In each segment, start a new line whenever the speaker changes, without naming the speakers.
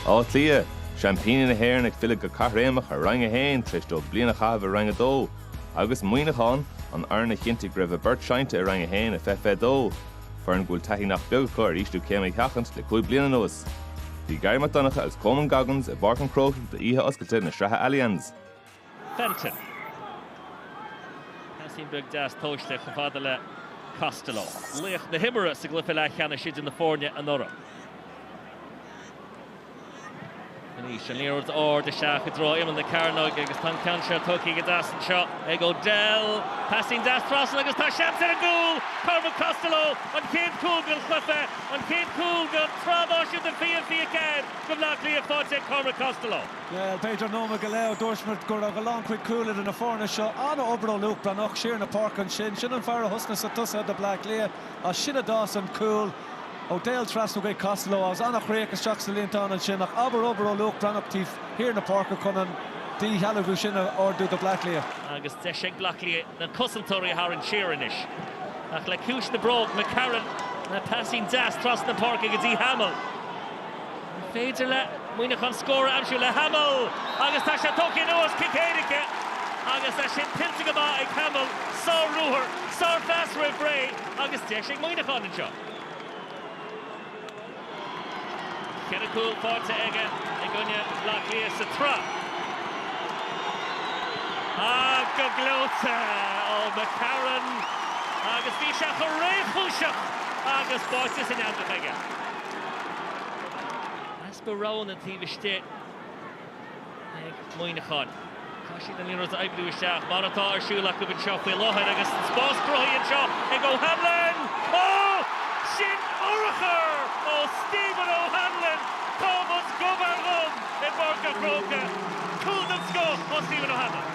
Á tlia, champagne na hair ag fila go carréamach a rang a hain tris do bliana chah a rang a dó. Agus Muineachán an arna chinti gribh a burt Seinnte a rang a hain a fefe dó. Fern gúil taithí nach beag chur ístú céim ag heachant le cúi bliana nuas. Bhí Gary McDonagh as Coleman Goggins a barcan croch de ihe oscailte na Sraith Allianz.
Fenton. Hasín beag das tóiste chufada le Costello. Leach na himara sa glyfa le cheanna siad in na fórne an orra. Níos an líorad de seach a dró iman na Carnog agus tan canseo tucaí go das an seo ag O'Dell. Passing das Trossan agus tá seans ar a gúil. Cormac Costello an céad cúil go chlufa an céad cúil go trádáisiú den fí céad go bhlach lí a fáte Cormac Costello.
Yeah, Pedro Noma go leo dúirsmart gur a go long chuid cúil in na fórne seo anna obró Luke Branach siar na park an sin an fear a husna sa tusa de Black Lea a sin a das an cúil. O'Dell trasno go Costello as anna chréach a seach sa líntán an sin ach aber obró Luke Branach tíf hir na park a chunan dí healahú sin orú de Black Lea.
Agus de sé Black Lea na cosantóirí a haran siarinis. Ach le cúis na brog McCarran na passing das tras na park agus dí Hamel. Féidir le Muineachán scóra amsú le Hamel agus tá sé tóci nuas cicéirice agus tá sin tiltte go ba ag Hamel sá rúthar sá fast rih bré agus de sé Muineachán an seo. Kinda cool fáte aige ag gunne Black Lea sa tra. Go gcluiche ó McCarran agus bhí seach a réithúiseach agus báite san eamach aige. Asparón an tíbiste ag Muineachán. Tá sin an líonras a ebliú isteach mar atá ar siúlach go bhín seo faoi láthaid agus spás croí an seo ag O'Hanlon. Sin orachar ó Stephen O'Hanlon Thomas Gobargum in Barca Croca. Cool them score ó Stephen O'Hanlon.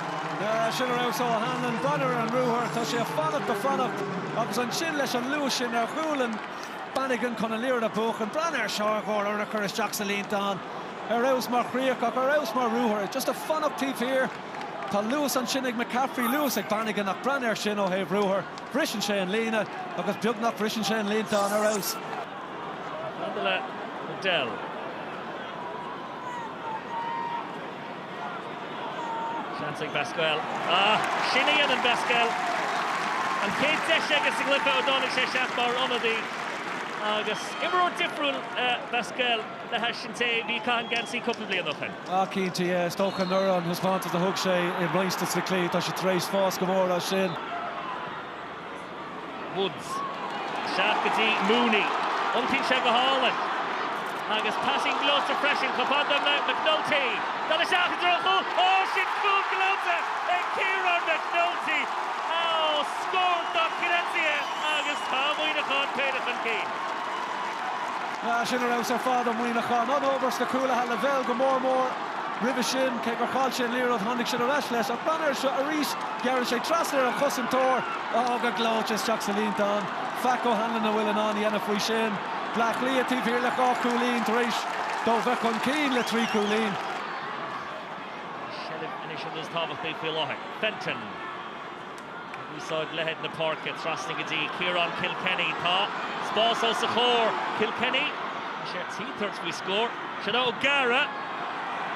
Sin raibh O'Hanlon brother an rúthar tá sé fannacht do fannacht agus an sin leis an luas sin ar chuúlan Bannigan chun an líor a buch an brenn ar seágóir ar na chur isteach sa líntán ar raibh mar chríoch ach ar raibh mar rúthar just a fannacht tíf here. Tá Lewis an sin ag McCaffrey Lewis ag Bannigan nach brenn ar sin ó héh rúthar brisin sé an lína agus beag nach brisin sé an líntán ar raibh.
Andale O'Dell. Chancing Basquel. Sinnaíon an Basquel. An céad deise agus sa glyfa O'Donnell sé seachbar onadí. Agus imró difriúil Basquel le heisinte bhí can gansaí cúpla bliain nachin.
Cínti stócha nura an husmáinte a thug sé i bhaiste sa clí tá sé tréis fás go mór a sin.
Woods. Seach go dtí Mooney. Untín sé go hálan. Agus passing gloster freshen Copada McNulty. Dal seach drochu. Sin cool glote. And Kieran McNulty. Scored Doc Kinetia. Agus tá Muineachán Peile fan Keen.
Sin ar raibh ar fád Muineachán an obras na cúla ha level go mór ribh sin cé gur cháil sin líorad tháinig sin a reis leis ach banir seo a rís gearann sé trasnar an chosantóir go gláite isteach sa líntán. Fac O'Hanlon a bhfuil an an dhéanamh faoi sin. Black Lea tíh hir le gá cúlín tar éis dó bheith chun cín le trí cúlín.
Initial is tábhacht bé faoi láthair. Fenton. Úsáid lehead na parca trasna go dtí Kieran Kilkenny tá spás ó sa chóir Kilkenny sé tí-thirds faoi scór sin O'Gara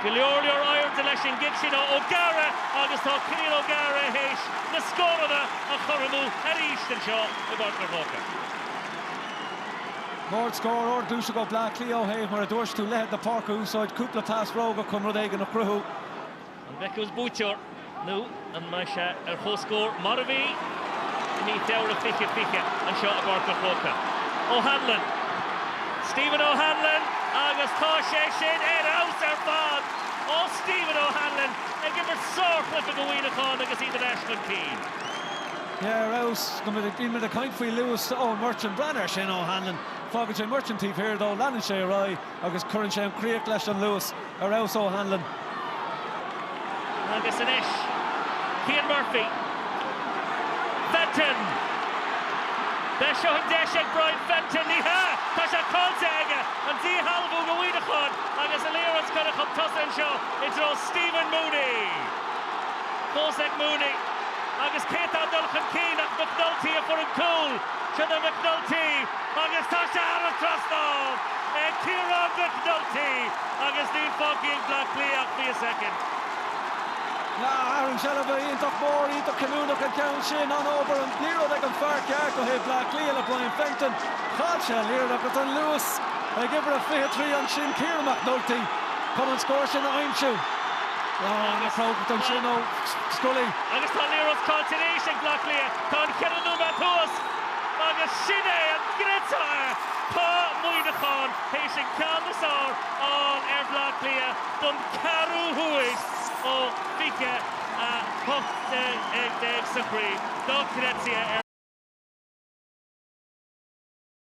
go leor air de leis sin gig sin O'Gara agus tá Ciaran O'Gara héis na scóranna a choramú ar ístan seo i Barca Croca.
Mór scór or dúsa go Black Lea ó héh mar a dúirs tú lehead na parca úsáid cúpla tás róga chun rud éige na cruthú.
An bhecús búteor nó an mai se ar chóscór mar a bhí ní teabhar a fiche an seo a Barca Croca. O'Hanlon. Stephen O'Hanlon agus tá sé sin aus ar fad ó Stephen O'Hanlon ag gimar sór clifa go Muineachán agus iad an Ashton Keen.
Raus go mid a caint faoi Lewis ó Merchant Brenner sin O'Hanlon. Fágann sé Merchant tíh hir dó leanann sé a rá agus churann sé an críoch leis an Lewis a raus O'Hanlon.
Agus an ish. Cian Murphy. Fenton. They're showing Deshek Brian Fenton ní ha. Tá sé cáilte aige an dí halbú go Muineachán agus a líorans gona chum tosa an seo i dro Stephen Mooney. Fósec Mooney agus cétá dulchan cín ach McNulty a for an cúl. Siad a McNulty agus tá sé ar an trastáil. Kieran McNulty agus ní foggy Blackleach for a second.
Aaron Shelby ítach mór ítach canúnach an ceann sin an obair an líreach ag an fear ceart go hé Blackleach le Brian Fenton. Chad se líreach at an Lewis ag ibre 23 an sin Ciara McNulty come an scóir sin a aimsiú. Na prógat an sin ó Scully.
Agus tá líreach continuation Blackleach tá an ceann número 2 agus sinné an grétar tá Muineachán hééis sin ceannasáir an Blackleach don carú huaig ó fiche a hocht ag sa chrí dá cretia